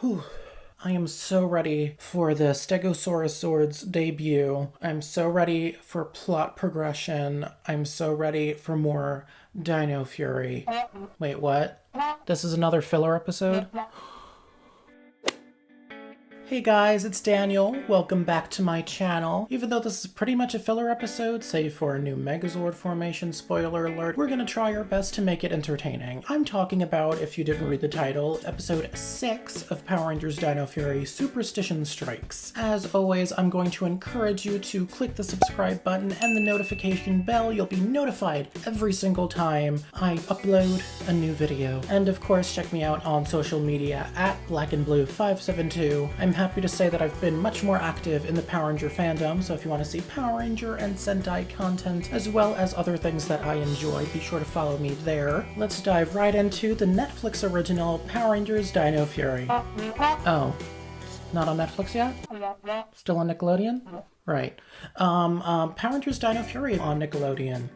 Whew. I am so ready for the Stegosaurus Sword's debut. I'm so ready for plot progression. I'm so ready for more Dino Fury. Wait, what? This is another filler episode? Hey guys, it's Daniel. Welcome back to my channel. Even though this is pretty much a filler episode, save for a new Megazord formation spoiler alert, we're gonna try our best to make it entertaining. I'm talking about, if you didn't read the title, episode 6 of Power Rangers Dino Fury Superstition Strikes. As always, I'm going to encourage you to click the subscribe button and the notification bell. You'll be notified every single time I upload a new video. And of course, check me out on social media at blackandblue572. I'm happy to say that I've been much more active in the Power Ranger fandom, so if you want to see Power Ranger and Sentai content, as well as other things that I enjoy, be sure to follow me there. Let's dive right into the Netflix original Power Rangers Dino Fury. Oh, not on Netflix yet? Still on Nickelodeon? Right. Power Rangers Dino Fury on Nickelodeon.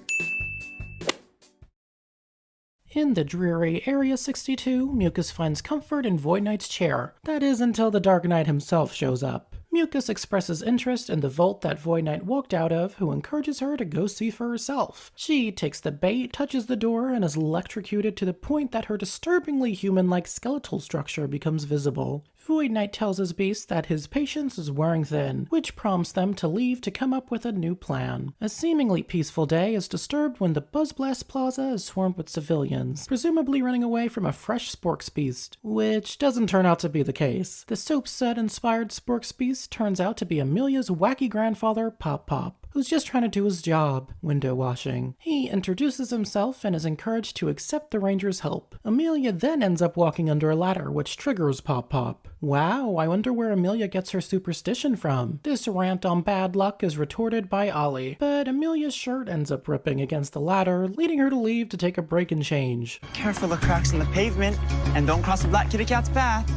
In the dreary Area 62, Mucus finds comfort in Void Knight's chair. That is until the Dark Knight himself shows up. Mucus expresses interest in the vault that Void Knight walked out of, who encourages her to go see for herself. She takes the bait, touches the door, and is electrocuted to the point that her disturbingly human-like skeletal structure becomes visible. Void Knight tells his beast that his patience is wearing thin, which prompts them to leave to come up with a new plan. A seemingly peaceful day is disturbed when the Buzzblast Plaza is swarmed with civilians, presumably running away from a fresh Sporks beast, which doesn't turn out to be the case. The soap set-inspired Sporks beast turns out to be Amelia's wacky grandfather, Pop Pop, who's just trying to do his job, window washing. He introduces himself and is encouraged to accept the Ranger's help. Amelia then ends up walking under a ladder, which triggers Pop Pop. Wow, I wonder where Amelia gets her superstition from. This rant on bad luck is retorted by Ollie, but Amelia's shirt ends up ripping against the ladder, leading her to leave to take a break and change. Careful of cracks in the pavement, and don't cross the black kitty cat's path.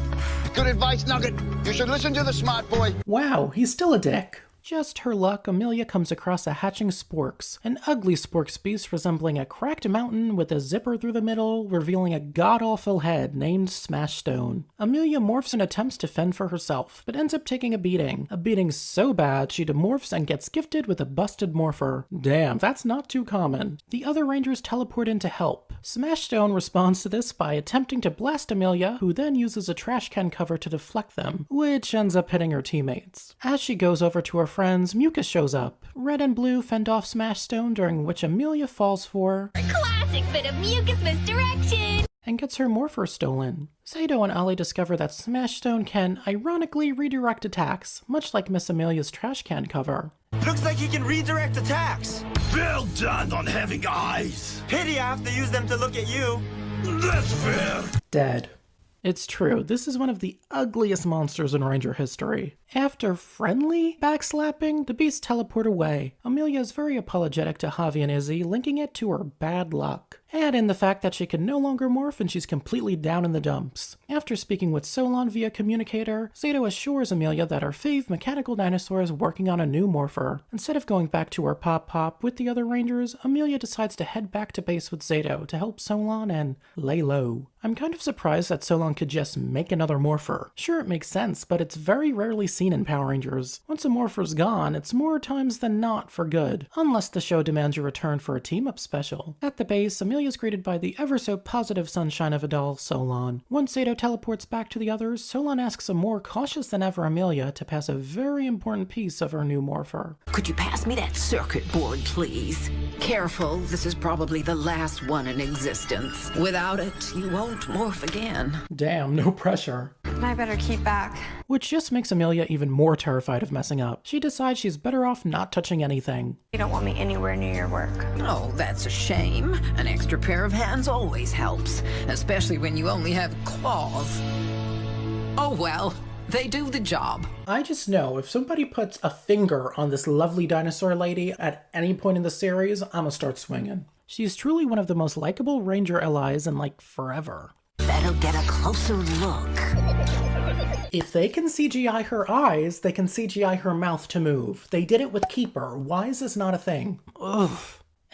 Good advice, Nugget. You should listen to the smart boy. Wow, he's still a dick. Just her luck, Amelia comes across a hatching Sporks, an ugly Sporks beast resembling a cracked mountain with a zipper through the middle, revealing a god-awful head named Smashstone. Amelia morphs and attempts to fend for herself, but ends up taking a beating so bad she demorphs and gets gifted with a busted morpher. Damn, that's not too common. The other Rangers teleport in to help. Smashstone responds to this by attempting to blast Amelia, who then uses a trash can cover to deflect them, which ends up hitting her teammates. As she goes over to her friends, Mucus shows up. Red and Blue fend off Smashstone, during which Amelia falls for a classic bit of Mucus misdirection and gets her morpher stolen. Zato and Ollie discover that Smashstone can, ironically, redirect attacks, much like Miss Amelia's trash can cover. Looks like he can redirect attacks. Well done on having eyes. Pity I have to use them to look at you. That's fair. Dead. It's true, this is one of the ugliest monsters in Ranger history. After friendly backslapping, the beasts teleport away. Amelia is very apologetic to Javi and Izzy, linking it to her bad luck. Add in the fact that she can no longer morph and she's completely down in the dumps. After speaking with Solon via communicator, Zato assures Amelia that her fave mechanical dinosaur is working on a new morpher. Instead of going back to her Pop Pop with the other Rangers, Amelia decides to head back to base with Zato to help Solon and lay low. I'm kind of surprised that Solon could just make another morpher. Sure, it makes sense, but it's very rarely seen in Power Rangers. Once a morpher's gone, it's more times than not for good, unless the show demands your return for a team-up special. At the base, Amelia is greeted by the ever-so-positive sunshine of a doll, Solon. Once Zato teleports back to the others, Solon asks a more cautious-than-ever Amelia to pass a very important piece of her new morpher. Could you pass me that circuit board, please? Careful, this is probably the last one in existence. Without it, you won't morph again. Damn, no pressure. I better keep back. Which just makes Amelia even more terrified of messing up. She decides she's better off not touching anything. You don't want me anywhere near your work. Oh, that's a shame. An extra pair of hands always helps, especially when you only have claws. Oh well, they do the job. I just know if somebody puts a finger on this lovely dinosaur lady at any point in the series, I'ma start swinging. She's truly one of the most likable Ranger allies in like forever. Better get a closer look. If they can CGI her eyes, they can CGI her mouth to move. They did it with Keeper. Why is this not a thing? Ugh.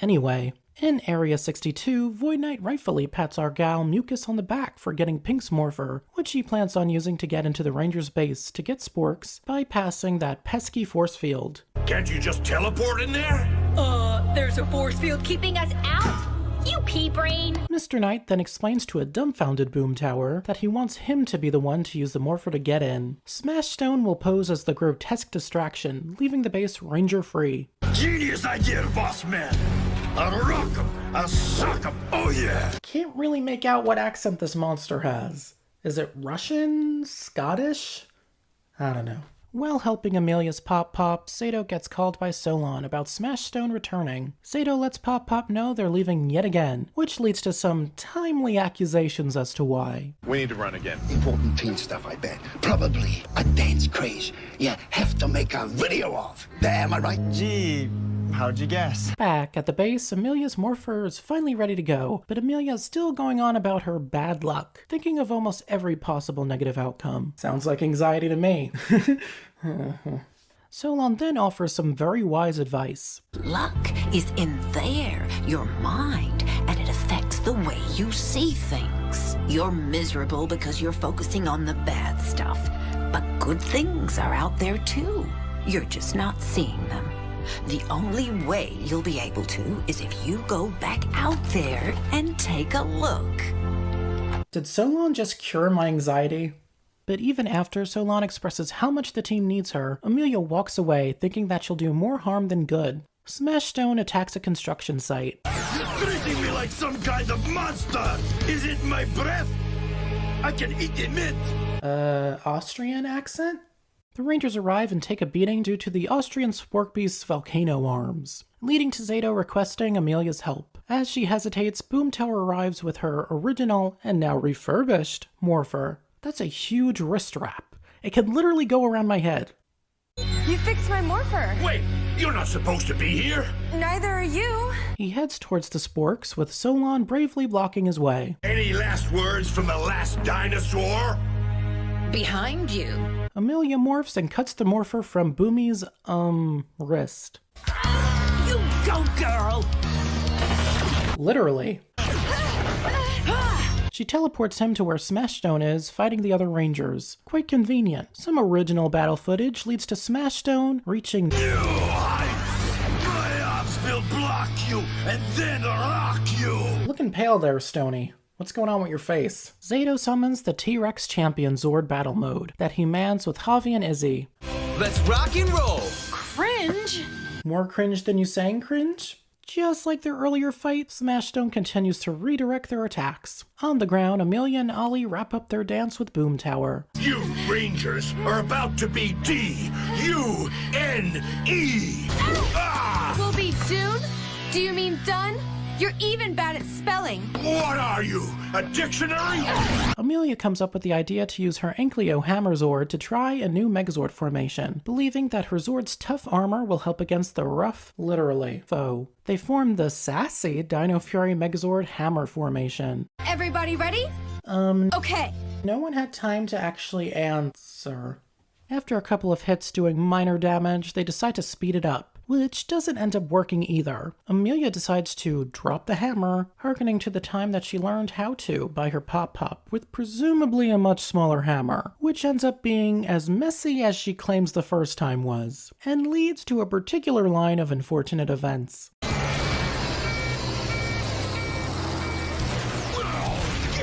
Anyway, In Area 62, Void Knight rightfully pats our gal Mucus on the back for getting Pink's morpher, which he plans on using to get into the Ranger's base to get sporks, bypassing that pesky force field. Can't you just teleport in there? There's a force field keeping us out. You pea brain. Mr. Knight then explains to a dumbfounded Boom Tower that he wants him to be the one to use the morpher to get in. Smashstone will pose as the grotesque distraction, leaving the base Ranger free. Genius idea, boss man. I'll rock 'em. I'll sock 'em. Oh yeah. Can't really make out what accent this monster has. Is it Russian? Scottish? I don't know. While helping Amelia's Pop Pop, Zato gets called by Solon about Smashstone returning. Zato lets Pop Pop know they're leaving yet again, which leads to some timely accusations as to why. We need to run again. Important teen stuff, I bet. Probably a dance craze you have to make a video of. Am I right? Gee, how'd you guess? Back at the base, Amelia's morpher is finally ready to go, but Amelia is still going on about her bad luck, thinking of almost every possible negative outcome. Sounds like anxiety to me. Solon then offers some very wise advice. Luck is in there, your mind, and it affects the way you see things. You're miserable because you're focusing on the bad stuff, but good things are out there too. You're just not seeing them. The only way you'll be able to is if you go back out there and take a look. Did Solon just cure my anxiety? But even after Solon expresses how much the team needs her, Amelia walks away thinking that she'll do more harm than good. Smashstone attacks a construction site. You're treating me like some kind of monster. Is it my breath? I can eat the mint. Austrian accent? The Rangers arrive and take a beating due to the Austrian Spork Beast's volcano arms, leading to Zato requesting Amelia's help. As she hesitates, Boom Tower arrives with her original, and now refurbished, morpher. That's a huge wrist wrap. It could literally go around my head. You fixed my morpher. Wait, you're not supposed to be here. Neither are you. He heads towards the sporks, with Solon bravely blocking his way. Any last words from the last dinosaur? Behind you. Amelia morphs and cuts the morpher from Boomy's, wrist. You go, girl! Literally. She teleports him to where Smashstone is, fighting the other Rangers. Quite convenient. Some original battle footage leads to Smashstone reaching You heights! My arms will block you and then rock you! Looking pale there, Stony. What's going on with your face? Zato summons the T-Rex Champion Zord battle mode that he mans with Javi and Izzy. Let's rock and roll! Cringe. More cringe than you sang cringe? Just like their earlier fight, Smashstone continues to redirect their attacks. On the ground, Amelia and Ollie wrap up their dance with Boom Tower. You Rangers are about to be D-U-N-E! Ah! We'll be Dune? Do you mean done? You're even bad at spelling. What are you, a dictionary? Amelia comes up with the idea to use her Ankylo Hammer Zord to try a new Megazord formation, believing that her Zord's tough armor will help against the rough, literally, foe. They form the sassy Dino Fury Megazord Hammer formation. Everybody ready? Okay. No one had time to actually answer. After a couple of hits doing minor damage, they decide to speed it up, which doesn't end up working either. Amelia decides to drop the hammer, hearkening to the time that she learned how to by her Pop-Pop with presumably a much smaller hammer, which ends up being as messy as she claims the first time was, and leads to a particular line of unfortunate events.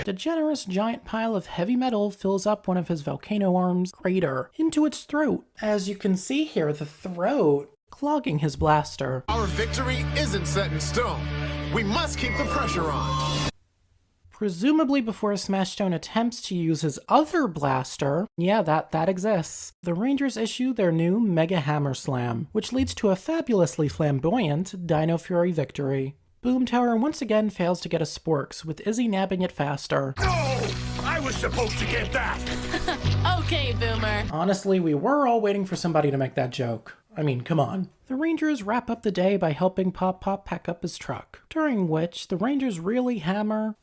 A generous giant pile of heavy metal fills up one of his volcano arms' crater into its throat. As you can see here, the throat clogging his blaster. Our victory isn't set in stone. We must keep the pressure on. Presumably before Smashstone attempts to use his other blaster, yeah, that exists, the Rangers issue their new Mega Hammer Slam, which leads to a fabulously flamboyant Dino Fury victory. Boom Tower once again fails to get a Sporks, with Izzy nabbing it faster. No! I was supposed to get that! Okay, Boomer. Honestly, we were all waiting for somebody to make that joke. I mean, come on. The Rangers wrap up the day by helping Pop-Pop pack up his truck, during which the Rangers really hammer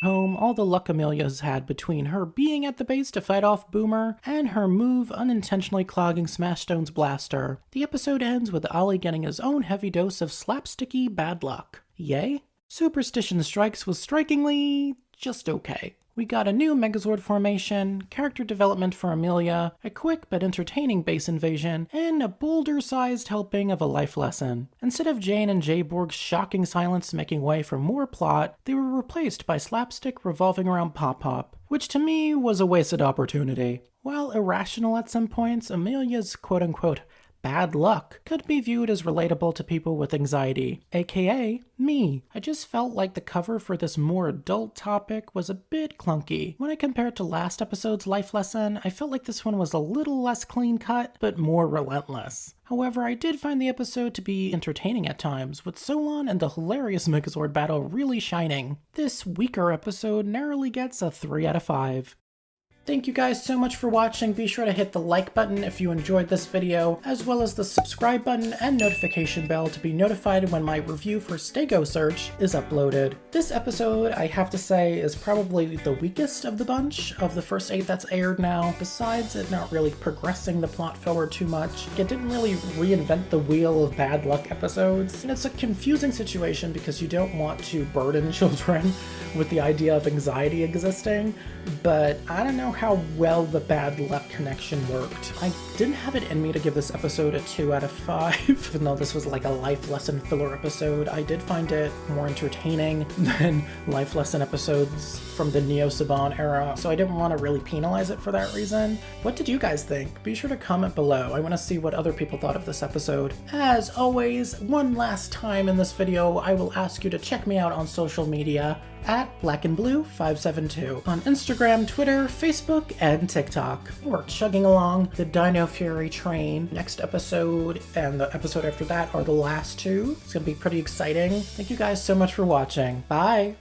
home all the luck Amelia's had between her being at the base to fight off Boomer and her move unintentionally clogging Smashstone's blaster. The episode ends with Ollie getting his own heavy dose of slapsticky bad luck. Yay? Superstition Strikes was strikingly just okay. We got a new Megazord formation, character development for Amelia, a quick but entertaining base invasion, and a boulder-sized helping of a life lesson. Instead of Jane and Jayborg's shocking silence making way for more plot, they were replaced by slapstick revolving around Pop-Pop, which to me was a wasted opportunity. While irrational at some points, Amelia's quote-unquote bad luck could be viewed as relatable to people with anxiety, aka me. I just felt like the cover for this more adult topic was a bit clunky. When I compare it to last episode's life lesson, I felt like this one was a little less clean cut, but more relentless. However, I did find the episode to be entertaining at times, with Solon and the hilarious Megazord battle really shining. This weaker episode narrowly gets a 3 out of 5. Thank you guys so much for watching. Be sure to hit the like button if you enjoyed this video, as well as the subscribe button and notification bell to be notified when my review for Stego Search is uploaded. This episode, I have to say, is probably the weakest of the bunch of the first 8 that's aired now. Besides it not really progressing the plot forward too much, it didn't really reinvent the wheel of bad luck episodes. And it's a confusing situation because you don't want to burden children with the idea of anxiety existing, but I don't know how well the bad luck connection worked. I didn't have it in me to give this episode a 2 out of 5, even though this was like a life lesson filler episode. I did find it more entertaining than life lesson episodes from the Neo-Saban era, so I didn't want to really penalize it for that reason. What did you guys think? Be sure to comment below. I want to see what other people thought of this episode. As always, one last time in this video, I will ask you to check me out on social media at blackandblue572 on Instagram, Twitter, Facebook, and TikTok. We're chugging along the Dino Fury train. Next episode and the episode after that are the last 2. It's gonna be pretty exciting. Thank you guys so much for watching. Bye!